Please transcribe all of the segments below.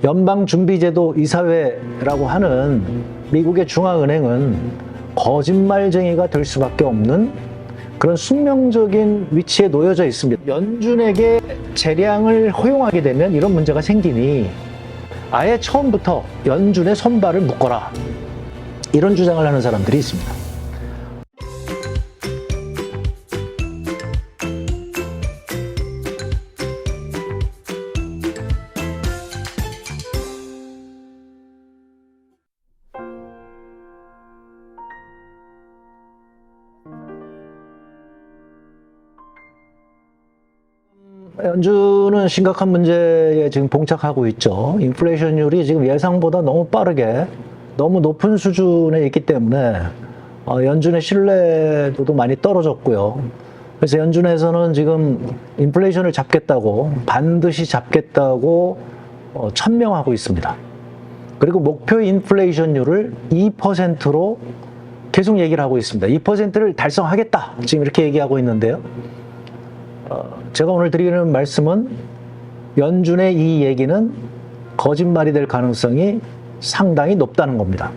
연방준비제도 이사회라고 하는 미국의 중앙은행은 거짓말쟁이가 될 수밖에 없는 그런 숙명적인 위치에 놓여져 있습니다. 연준에게 재량을 허용하게 되면 이런 문제가 생기니 아예 처음부터 연준의 손발을 묶어라, 이런 주장을 하는 사람들이 있습니다. 연준은 심각한 문제에 지금 봉착하고 있죠. 인플레이션율이 지금 예상보다 너무 빠르게 너무 높은 수준에 있기 때문에 연준의 신뢰도도 많이 떨어졌고요. 그래서 연준에서는 지금 인플레이션을 잡겠다고, 반드시 잡겠다고 천명하고 있습니다. 그리고 목표 인플레이션율을 2%로 계속 얘기를 하고 있습니다. 2%를 달성하겠다, 지금 이렇게 얘기하고 있는데요. 제가 오늘 드리는 말씀은 연준의 이 얘기는 거짓말이 될 가능성이 상당히 높다는 겁니다.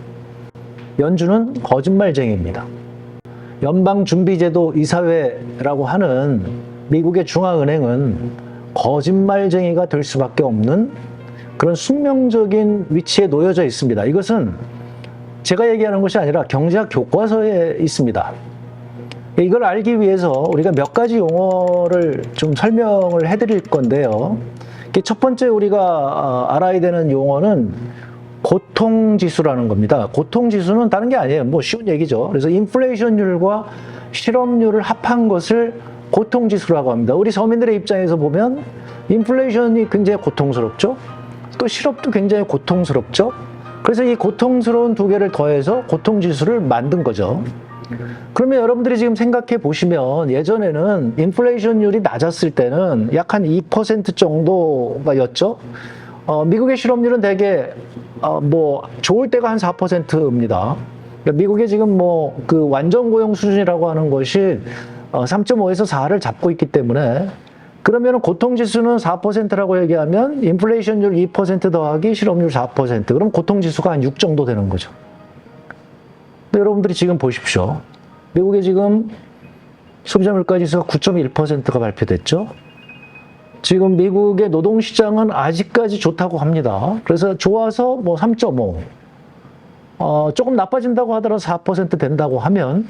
연준은 거짓말쟁이입니다. 연방준비제도 이사회라고 하는 미국의 중앙은행은 거짓말쟁이가 될 수밖에 없는 그런 숙명적인 위치에 놓여져 있습니다. 이것은 제가 얘기하는 것이 아니라 경제학 교과서에 있습니다. 이걸 알기 위해서 우리가 몇 가지 용어를 좀 설명을 해드릴 건데요. 첫 번째 우리가 알아야 되는 용어는 고통지수라는 겁니다. 고통지수는 다른 게 아니에요. 뭐 쉬운 얘기죠. 그래서 인플레이션율과 실업률을 합한 것을 고통지수라고 합니다. 우리 서민들의 입장에서 보면 인플레이션이 굉장히 고통스럽죠. 또 실업도 굉장히 고통스럽죠. 그래서 이 고통스러운 두 개를 더해서 고통지수를 만든 거죠. 그러면 여러분들이 지금 생각해 보시면 예전에는 인플레이션율이 낮았을 때는 약 한 2% 정도가였죠. 미국의 실업률은 대개 뭐 좋을 때가 한 4%입니다. 그러니까 미국의 지금 뭐 그 완전 고용 수준이라고 하는 것이 3.5에서 4를 잡고 있기 때문에, 그러면 고통지수는 4%라고 얘기하면 인플레이션율 2% 더하기 실업률 4%, 그럼 고통지수가 한 6 정도 되는 거죠. 근데 여러분들이 지금 보십시오. 미국의 지금 소비자 물가지수가 9.1%가 발표됐죠. 지금 미국의 노동시장은 아직까지 좋다고 합니다. 그래서 좋아서 뭐 3.5, 조금 나빠진다고 하더라도 4% 된다고 하면,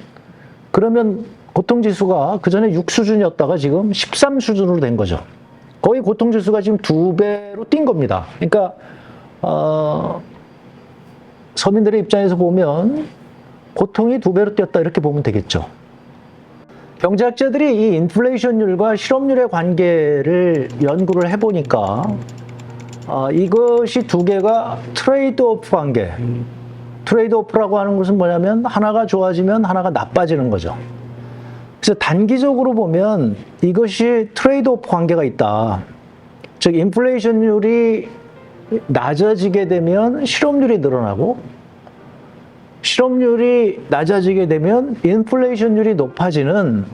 그러면 고통지수가 그 전에 6 수준이었다가 지금 13 수준으로 된 거죠. 거의 고통지수가 지금 2배로 뛴 겁니다. 그러니까 서민들의 입장에서 보면 고통이 2배로 뛰었다, 이렇게 보면 되겠죠. 경제학자들이 이 인플레이션율과 실업률의 관계를 연구를 해보니까 이것이 두 개가 트레이드오프 관계. 트레이드오프라고 하는 것은 뭐냐면 하나가 좋아지면 하나가 나빠지는 거죠. 그래서 단기적으로 보면 이것이 트레이드오프 관계가 있다. 즉 인플레이션율이 낮아지게 되면 실업률이 늘어나고, 실업률이 낮아지게 되면 인플레이션율이 높아지는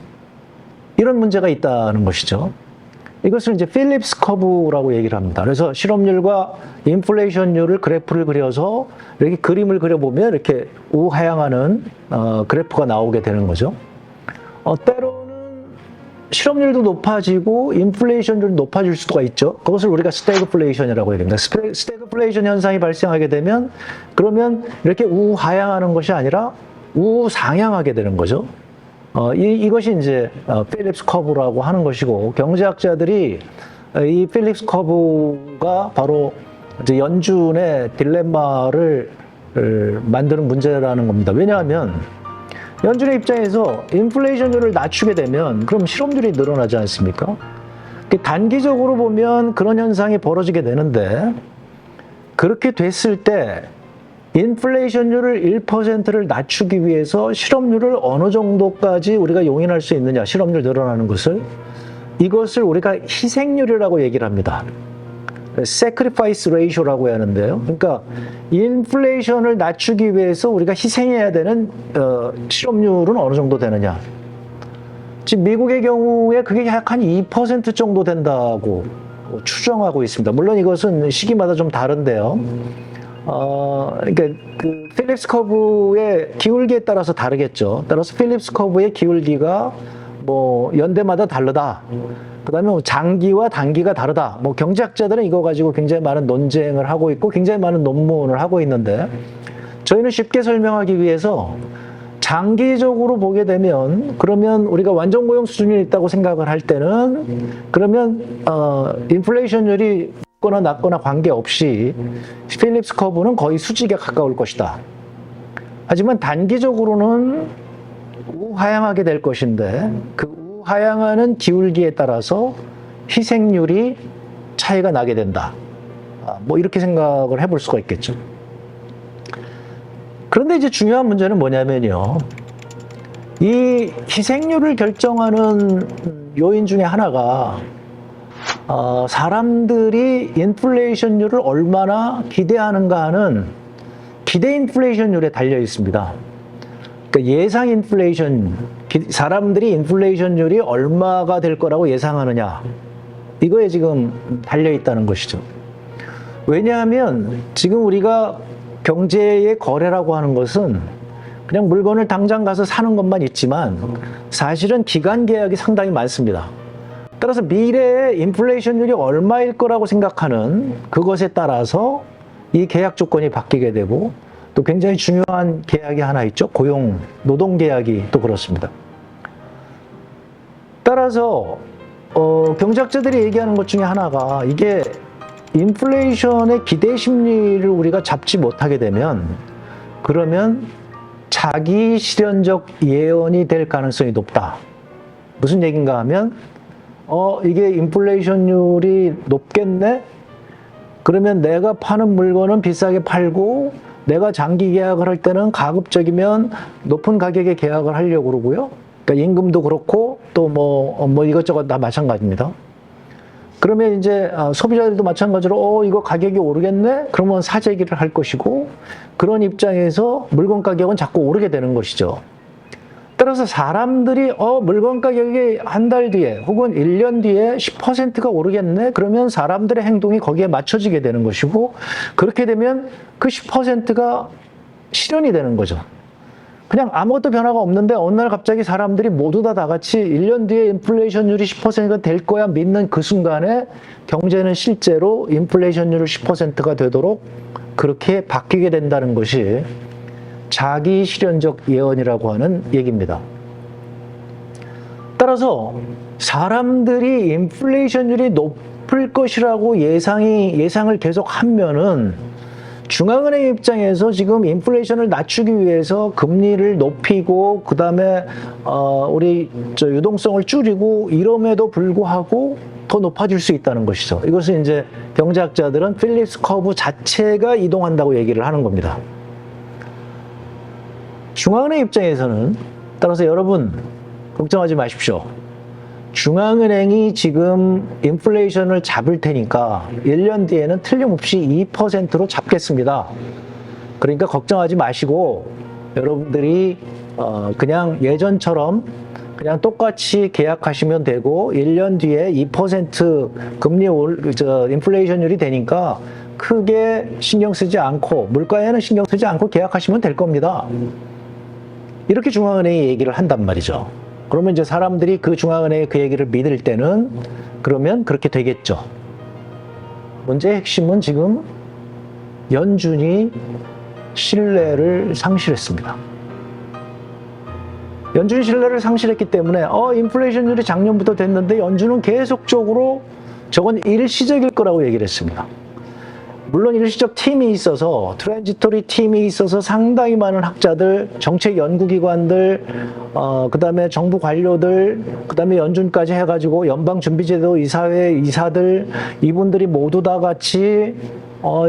이런 문제가 있다는 것이죠. 이것을 이제 필립스 커브라고 얘기를 합니다. 그래서 실업률과 인플레이션율을 그래프를 그려서 이렇게 그림을 그려보면 이렇게 우하향하는 그래프가 나오게 되는 거죠. 때로는 실업률도 높아지고 인플레이션율도 높아질 수가 있죠. 그것을 우리가 스태그플레이션이라고 얘기합니다. 스태그플레이션 현상이 발생하게 되면, 그러면 이렇게 우하향하는 것이 아니라 우상향하게 되는 거죠. 이것이 이제 필립스 커브라고 하는 것이고, 경제학자들이 이 필립스 커브가 바로 이제 연준의 딜레마를 만드는 문제라는 겁니다. 왜냐하면 연준의 입장에서 인플레이션율을 낮추게 되면 그럼 실업률이 늘어나지 않습니까? 단기적으로 보면 그런 현상이 벌어지게 되는데, 그렇게 됐을 때 인플레이션율을 1%를 낮추기 위해서 실업률을 어느 정도까지 우리가 용인할 수 있느냐, 실업률 늘어나는 것을, 이것을 우리가 희생률이라고 얘기를 합니다. sacrifice ratio라고 하는데요. 그러니까 인플레이션을 낮추기 위해서 우리가 희생해야 되는 실업률은 어느 정도 되느냐. 지금 미국의 경우에 그게 약 한 2% 정도 된다고 추정하고 있습니다. 물론 이것은 시기마다 좀 다른데요. 그러니까 그 필립스 커브의 기울기에 따라서 다르겠죠. 따라서 필립스 커브의 기울기가 뭐 연대마다 다르다. 그다음에 뭐 장기와 단기가 다르다. 뭐 경제학자들은 이거 가지고 굉장히 많은 논쟁을 하고 있고 굉장히 많은 논문을 하고 있는데 저희는 쉽게 설명하기 위해서 장기적으로 보게 되면 그러면 우리가 완전 고용 수준이 있다고 생각을 할 때는 그러면 인플레이션율이 높거나 낮거나 관계없이 필립스 커브는 거의 수직에 가까울 것이다. 하지만 단기적으로는 우하향하게 될 것인데 그 우하향하는 기울기에 따라서 희생률이 차이가 나게 된다. 뭐 이렇게 생각을 해볼 수가 있겠죠. 그런데 이제 중요한 문제는 뭐냐면요. 이 희생률을 결정하는 요인 중에 하나가 사람들이 인플레이션율을 얼마나 기대하는가 하는 기대 인플레이션율에 달려 있습니다. 그러니까 예상 인플레이션, 사람들이 인플레이션율이 얼마가 될 거라고 예상하느냐, 이거에 지금 달려 있다는 것이죠. 왜냐하면 지금 우리가 경제의 거래라고 하는 것은 그냥 물건을 당장 가서 사는 것만 있지만 사실은 기간 계약이 상당히 많습니다. 따라서 미래의 인플레이션율이 얼마일 거라고 생각하는 그것에 따라서 이 계약 조건이 바뀌게 되고 또 굉장히 중요한 계약이 하나 있죠. 고용, 노동 계약이 또 그렇습니다. 따라서 경제학자들이 얘기하는 것 중에 하나가 이게 인플레이션의 기대 심리를 우리가 잡지 못하게 되면 그러면 자기 실현적 예언이 될 가능성이 높다. 무슨 얘기인가 하면 이게 인플레이션율이 높겠네? 그러면 내가 파는 물건은 비싸게 팔고 내가 장기 계약을 할 때는 가급적이면 높은 가격에 계약을 하려고 그러고요. 그러니까 임금도 그렇고 또 뭐 이것저것 다 마찬가지입니다. 그러면 이제 소비자들도 마찬가지로 이거 가격이 오르겠네? 그러면 사재기를 할 것이고 그런 입장에서 물건 가격은 자꾸 오르게 되는 것이죠. 따라서 사람들이 물건 가격이 한 달 뒤에 혹은 1년 뒤에 10%가 오르겠네? 그러면 사람들의 행동이 거기에 맞춰지게 되는 것이고 그렇게 되면 그 10%가 실현이 되는 거죠. 그냥 아무것도 변화가 없는데 어느 날 갑자기 사람들이 모두 다 같이 1년 뒤에 인플레이션율이 10%가 될 거야 믿는 그 순간에 경제는 실제로 인플레이션율이 10%가 되도록 그렇게 바뀌게 된다는 것이 자기 실현적 예언이라고 하는 얘기입니다. 따라서 사람들이 인플레이션율이 높을 것이라고 예상을 계속 하면은 중앙은행 입장에서 지금 인플레이션을 낮추기 위해서 금리를 높이고 그 다음에 우리 유동성을 줄이고 이럼에도 불구하고 더 높아질 수 있다는 것이죠. 이것은 이제 경제학자들은 필립스 커브 자체가 이동한다고 얘기를 하는 겁니다. 중앙은행 입장에서는 따라서 여러분 걱정하지 마십시오. 중앙은행이 지금 인플레이션을 잡을 테니까 1년 뒤에는 틀림없이 2%로 잡겠습니다. 그러니까 걱정하지 마시고 여러분들이 그냥 예전처럼 그냥 똑같이 계약하시면 되고 1년 뒤에 2% 금리 인플레이션율이 되니까 크게 신경 쓰지 않고 물가에는 신경 쓰지 않고 계약하시면 될 겁니다. 이렇게 중앙은행이 얘기를 한단 말이죠. 그러면 이제 사람들이 그 중앙은행의 그 얘기를 믿을 때는 그러면 그렇게 되겠죠. 문제의 핵심은 지금 연준이 신뢰를 상실했습니다. 연준이 신뢰를 상실했기 때문에 인플레이션율이 작년부터 됐는데 연준은 계속적으로 저건 일시적일 거라고 얘기를 했습니다. 물론 일시적 팀이 있어서 트랜지토리 팀이 있어서 상당히 많은 학자들, 정책 연구기관들, 그 다음에 정부 관료들, 그 다음에 연준까지 해가지고 연방준비제도 이사회 이사들 이분들이 모두 다 같이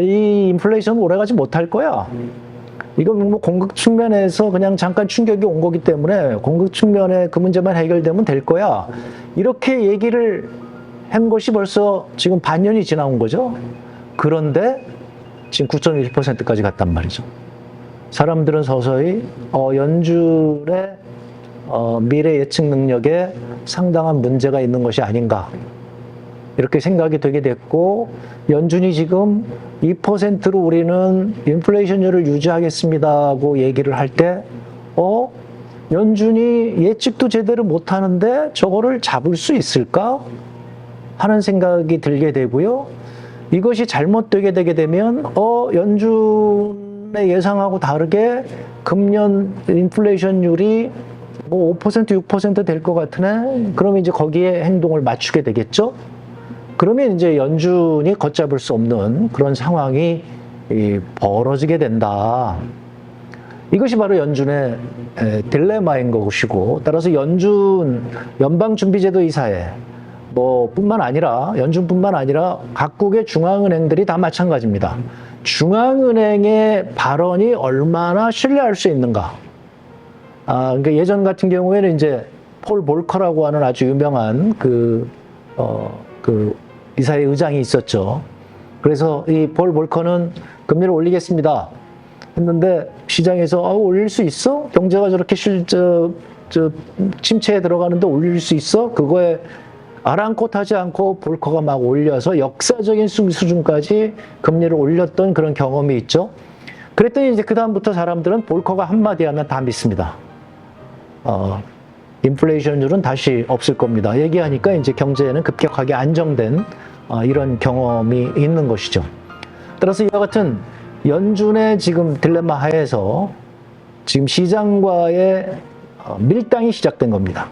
이 인플레이션 오래가지 못할 거야. 이건 뭐 공급 측면에서 그냥 잠깐 충격이 온 거기 때문에 공급 측면에 그 문제만 해결되면 될 거야. 이렇게 얘기를 한 것이 벌써 지금 반년이 지나온 거죠. 그런데 지금 9.1%까지 갔단 말이죠. 사람들은 서서히 연준의 미래 예측 능력에 상당한 문제가 있는 것이 아닌가 이렇게 생각이 되게 됐고, 연준이 지금 2%로 우리는 인플레이션율을 유지하겠습니다고 얘기를 할 때, 연준이 예측도 제대로 못하는데 저거를 잡을 수 있을까? 하는 생각이 들게 되고요. 이것이 잘못되게 되게 되면, 연준의 예상하고 다르게 금년 인플레이션율이 뭐 5%, 6% 될 것 같으네? 그러면 이제 거기에 행동을 맞추게 되겠죠? 그러면 이제 연준이 걷잡을 수 없는 그런 상황이 벌어지게 된다. 이것이 바로 연준의 딜레마인 것이고, 따라서 연방준비제도 이사회, 뿐만 아니라, 연준뿐만 아니라 각국의 중앙은행들이 다 마찬가지입니다. 중앙은행의 발언이 얼마나 신뢰할 수 있는가. 그러니까 예전 같은 경우에는 이제 폴 볼커라고 하는 아주 유명한 그 이사회 의장이 있었죠. 그래서 이 폴 볼커는 금리를 올리겠습니다 했는데 시장에서 올릴 수 있어? 경제가 저렇게 침체에 들어가는데 올릴 수 있어? 그거에 아랑곳하지 않고 볼커가 막 올려서 역사적인 수준까지 금리를 올렸던 그런 경험이 있죠. 그랬더니 이제 그다음부터 사람들은 볼커가 한마디 하면 다 믿습니다. 인플레이션율은 다시 없을 겁니다. 얘기하니까 이제 경제는 급격하게 안정된 이런 경험이 있는 것이죠. 따라서 이와 같은 연준의 지금 딜레마 하에서 지금 시장과의 밀당이 시작된 겁니다.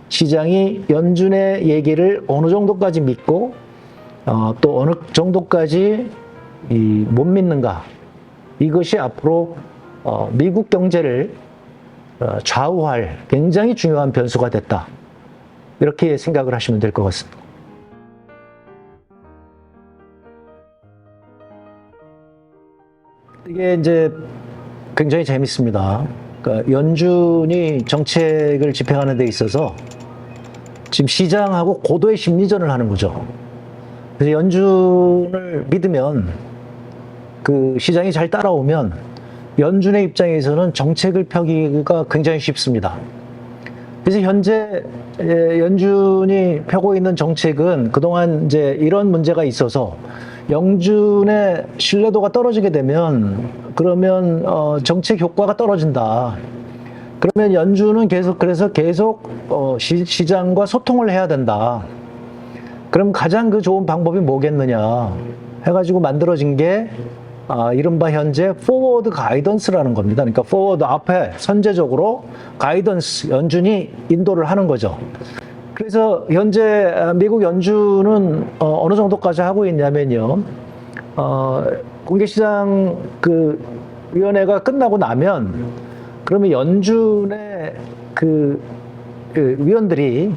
시장이 연준의 얘기를 어느 정도까지 믿고 또 어느 정도까지 못 믿는가. 이것이 앞으로 미국 경제를 좌우할 굉장히 중요한 변수가 됐다. 이렇게 생각을 하시면 될 것 같습니다. 이게 이제 굉장히 재밌습니다. 그러니까 연준이 정책을 집행하는 데 있어서 지금 시장하고 고도의 심리전을 하는 거죠. 그래서 연준을 믿으면 그 시장이 잘 따라오면 연준의 입장에서는 정책을 펴기가 굉장히 쉽습니다. 그래서 현재 연준이 펴고 있는 정책은 그동안 이제 이런 문제가 있어서 연준의 신뢰도가 떨어지게 되면 그러면 정책 효과가 떨어진다. 그러면 연준은 그래서 계속 시장과 소통을 해야 된다. 그럼 가장 그 좋은 방법이 뭐겠느냐 해가지고 만들어진 게 이른바 현재 포워드 가이던스라는 겁니다. 그러니까 포워드 앞에 선제적으로 가이던스, 연준이 인도를 하는 거죠. 그래서 현재 미국 연준은 어느 정도까지 하고 있냐면요. 공개시장 그 위원회가 끝나고 나면 그러면 연준의 그 위원들이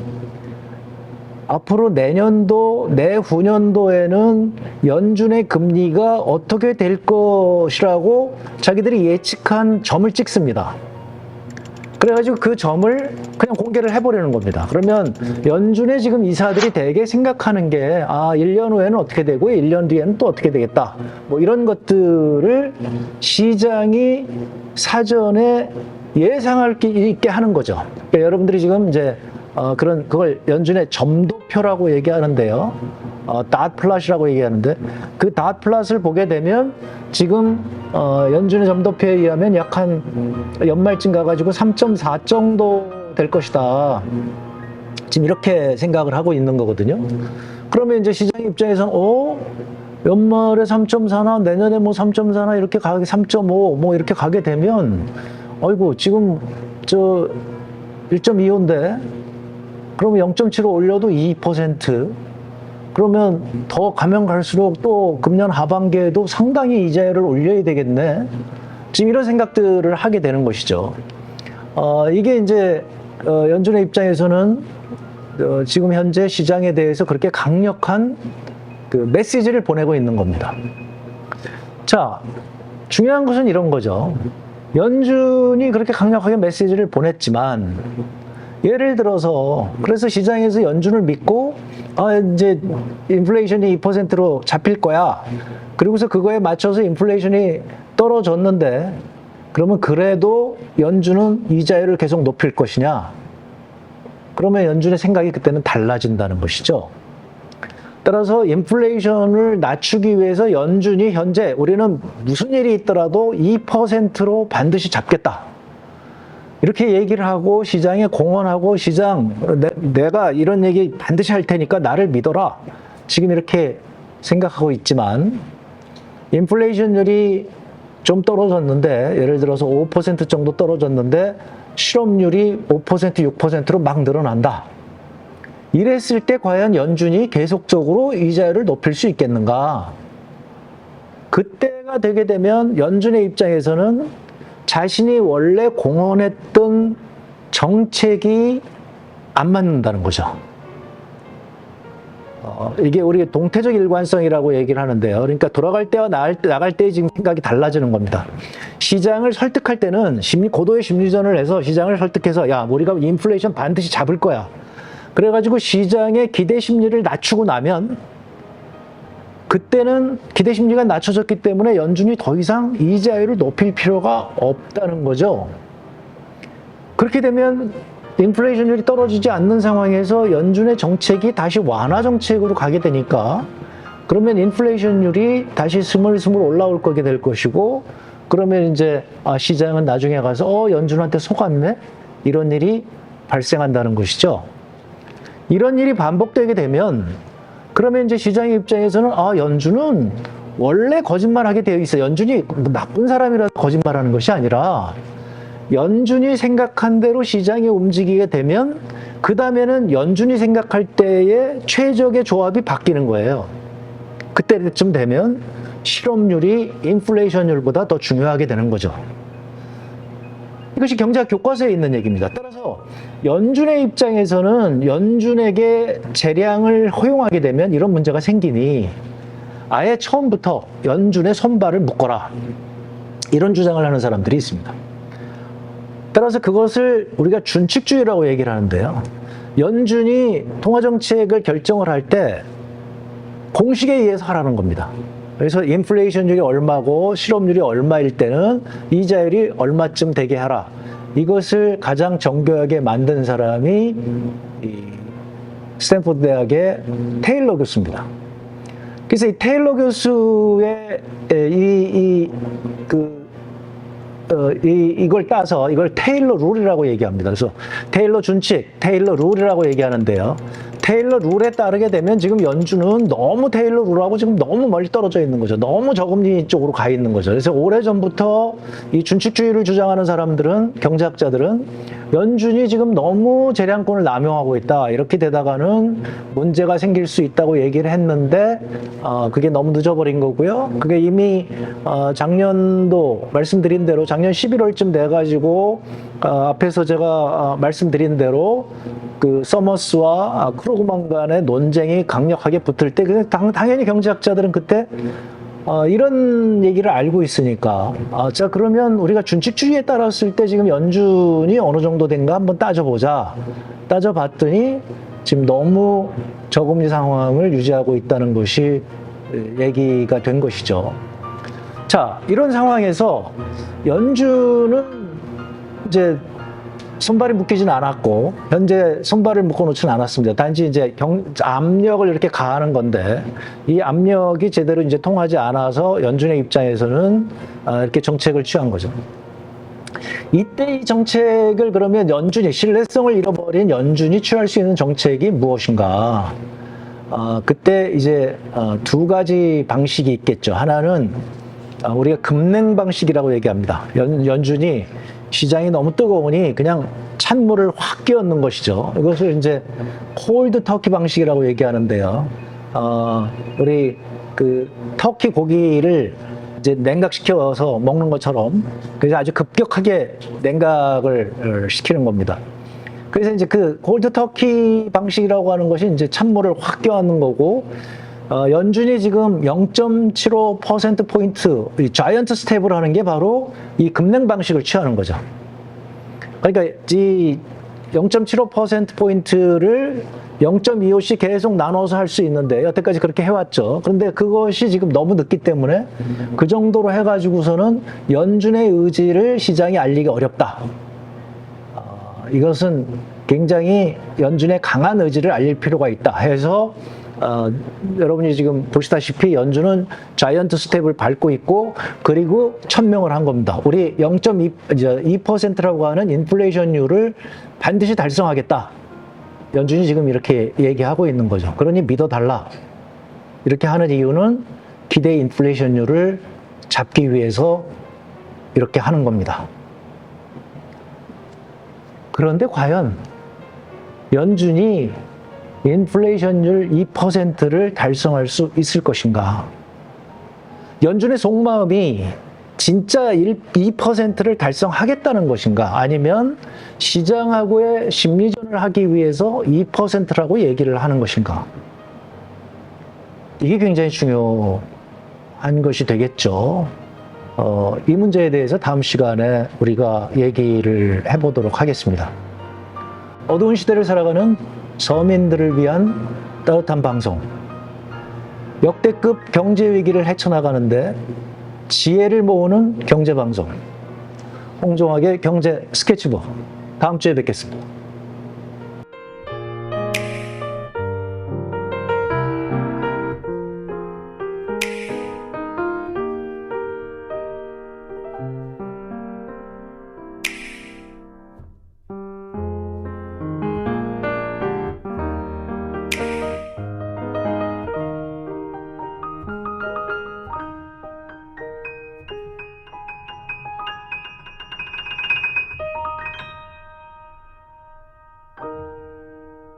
앞으로 내년도, 내후년도에는 연준의 금리가 어떻게 될 것이라고 자기들이 예측한 점을 찍습니다. 그래가지고 그 점을 그냥 공개를 해버리는 겁니다. 그러면 연준의 지금 이사들이 대개 생각하는 게 1년 후에는 어떻게 되고 1년 뒤에는 또 어떻게 되겠다. 뭐 이런 것들을 시장이 사전에 예상할 수 있게 하는 거죠. 그러니까 여러분들이 지금 이제 그걸 연준의 점도표라고 얘기하는데요. 닷 플랫이라고 얘기하는데 그 닷 플랫을 보게 되면 지금 연준의 점도표에 의하면 약 한 연말쯤 가가지고 3.4 정도 될 것이다. 지금 이렇게 생각을 하고 있는 거거든요. 그러면 이제 시장 입장에서는 연말에 3.4나 내년에 뭐 3.4나 이렇게 가게 3.5 뭐 이렇게 가게 되면 지금 1.25인데 그러면 0.75 올려도 2%. 그러면 더 가면 갈수록 또 금년 하반기에도 상당히 이자율을 올려야 되겠네. 지금 이런 생각들을 하게 되는 것이죠. 이게 이제 연준의 입장에서는 지금 현재 시장에 대해서 그렇게 강력한 그 메시지를 보내고 있는 겁니다. 자, 중요한 것은 이런 거죠. 연준이 그렇게 강력하게 메시지를 보냈지만 예를 들어서 그래서 시장에서 연준을 믿고 이제 인플레이션이 2%로 잡힐 거야. 그리고서 그거에 맞춰서 인플레이션이 떨어졌는데 그러면 그래도 연준은 이자율을 계속 높일 것이냐? 그러면 연준의 생각이 그때는 달라진다는 것이죠. 따라서 인플레이션을 낮추기 위해서 연준이 현재 우리는 무슨 일이 있더라도 2%로 반드시 잡겠다. 이렇게 얘기를 하고 시장에 공언하고 시장 내가 이런 얘기 반드시 할 테니까 나를 믿어라. 지금 이렇게 생각하고 있지만 인플레이션율이 좀 떨어졌는데 예를 들어서 5% 정도 떨어졌는데 실업률이 5%, 6%로 막 늘어난다. 이랬을 때 과연 연준이 계속적으로 이자율을 높일 수 있겠는가? 그때가 되게 되면 연준의 입장에서는 자신이 원래 공언했던 정책이 안 맞는다는 거죠. 이게 우리 동태적 일관성이라고 얘기를 하는데요. 그러니까 돌아갈 때와 나갈 때 지금 생각이 달라지는 겁니다. 시장을 설득할 때는 고도의 심리전을 해서 시장을 설득해서 야, 우리가 인플레이션 반드시 잡을 거야. 그래가지고 시장의 기대 심리를 낮추고 나면 그때는 기대 심리가 낮춰졌기 때문에 연준이 더 이상 이자율을 높일 필요가 없다는 거죠. 그렇게 되면 인플레이션율이 떨어지지 않는 상황에서 연준의 정책이 다시 완화 정책으로 가게 되니까 그러면 인플레이션율이 다시 스물스물 올라올 거게 될 것이고 그러면 이제 시장은 나중에 가서 연준한테 속았네? 이런 일이 발생한다는 것이죠. 이런 일이 반복되게 되면 그러면 이제 시장의 입장에서는 연준은 원래 거짓말하게 되어 있어. 연준이 나쁜 사람이라서 거짓말하는 것이 아니라 연준이 생각한 대로 시장이 움직이게 되면 그 다음에는 연준이 생각할 때의 최적의 조합이 바뀌는 거예요. 그때쯤 되면 실업률이 인플레이션율보다 더 중요하게 되는 거죠. 이것이 경제학 교과서에 있는 얘기입니다. 따라서 연준의 입장에서는 연준에게 재량을 허용하게 되면 이런 문제가 생기니 아예 처음부터 연준의 손발을 묶어라. 이런 주장을 하는 사람들이 있습니다. 따라서 그것을 우리가 준칙주의라고 얘기를 하는데요. 연준이 통화정책을 결정을 할 때 공식에 의해서 하라는 겁니다. 그래서 인플레이션율이 얼마고 실업률이 얼마일 때는 이자율이 얼마쯤 되게 하라. 이것을 가장 정교하게 만든 사람이 스탠포드 대학의 테일러 교수입니다. 그래서 이 테일러 교수의 이걸 따서 이걸 테일러 룰이라고 얘기합니다. 그래서 테일러 준칙, 테일러 룰이라고 얘기하는데요. 테일러 룰에 따르게 되면 지금 연준은 너무 테일러 룰하고 지금 너무 멀리 떨어져 있는 거죠. 너무 저금리 쪽으로 가 있는 거죠. 그래서 오래전부터 이 준칙주의를 주장하는 사람들은, 경제학자들은 연준이 지금 너무 재량권을 남용하고 있다. 이렇게 되다가는 문제가 생길 수 있다고 얘기를 했는데 그게 너무 늦어버린 거고요. 그게 이미 작년도 말씀드린 대로 작년 11월쯤 돼가지고 앞에서 제가 말씀드린 대로 그 서머스와 크루그만 간의 논쟁이 강력하게 붙을 때 당연히 경제학자들은 그때 이런 얘기를 알고 있으니까 자 그러면 우리가 준칙주의에 따랐을 때 지금 연준이 어느 정도 된가 한번 따져보자. 따져봤더니 지금 너무 저금리 상황을 유지하고 있다는 것이 얘기가 된 것이죠. 자, 이런 상황에서 연준은 이제 손발이 묶이지는 않았고 현재 손발을 묶어놓지는 않았습니다. 단지 이제 압력을 이렇게 가하는 건데 이 압력이 제대로 이제 통하지 않아서 연준의 입장에서는 이렇게 정책을 취한 거죠. 이때 이 정책을 그러면 연준이 신뢰성을 잃어버린 연준이 취할 수 있는 정책이 무엇인가? 그때 이제 두 가지 방식이 있겠죠. 하나는 우리가 급냉 방식이라고 얘기합니다. 연준이 시장이 너무 뜨거우니 그냥 찬물을 확 끼얹는 것이죠. 이것을 이제 콜드 터키 방식이라고 얘기하는데요. 우리 그 터키 고기를 이제 냉각시켜서 먹는 것처럼 그래서 아주 급격하게 냉각을 시키는 겁니다. 그래서 이제 그 콜드 터키 방식이라고 하는 것이 이제 찬물을 확 끼얹는 거고 연준이 지금 0.75%포인트 자이언트 스텝을 하는 게 바로 이 급냉 방식을 취하는 거죠. 그러니까 이 0.75%포인트를 0.25씩 계속 나눠서 할 수 있는데 여태까지 그렇게 해왔죠. 그런데 그것이 지금 너무 늦기 때문에 그 정도로 해가지고서는 연준의 의지를 시장이 알리기 어렵다. 이것은 굉장히 연준의 강한 의지를 알릴 필요가 있다 해서 여러분이 지금 보시다시피 연준은 자이언트 스텝을 밟고 있고 그리고 천명을 한 겁니다. 우리 0.2%라고 하는 인플레이션율을 반드시 달성하겠다. 연준이 지금 이렇게 얘기하고 있는 거죠. 그러니 믿어달라. 이렇게 하는 이유는 기대 인플레이션율을 잡기 위해서 이렇게 하는 겁니다. 그런데 과연 연준이 인플레이션율 2%를 달성할 수 있을 것인가? 연준의 속마음이 진짜 2%를 달성하겠다는 것인가? 아니면 시장하고의 심리전을 하기 위해서 2%라고 얘기를 하는 것인가? 이게 굉장히 중요한 것이 되겠죠. 이 문제에 대해서 다음 시간에 우리가 얘기를 해보도록 하겠습니다. 어두운 시대를 살아가는 서민들을 위한 따뜻한 방송. 역대급 경제 위기를 헤쳐나가는데 지혜를 모으는 경제 방송. 홍종학의 경제 스케치북. 다음 주에 뵙겠습니다.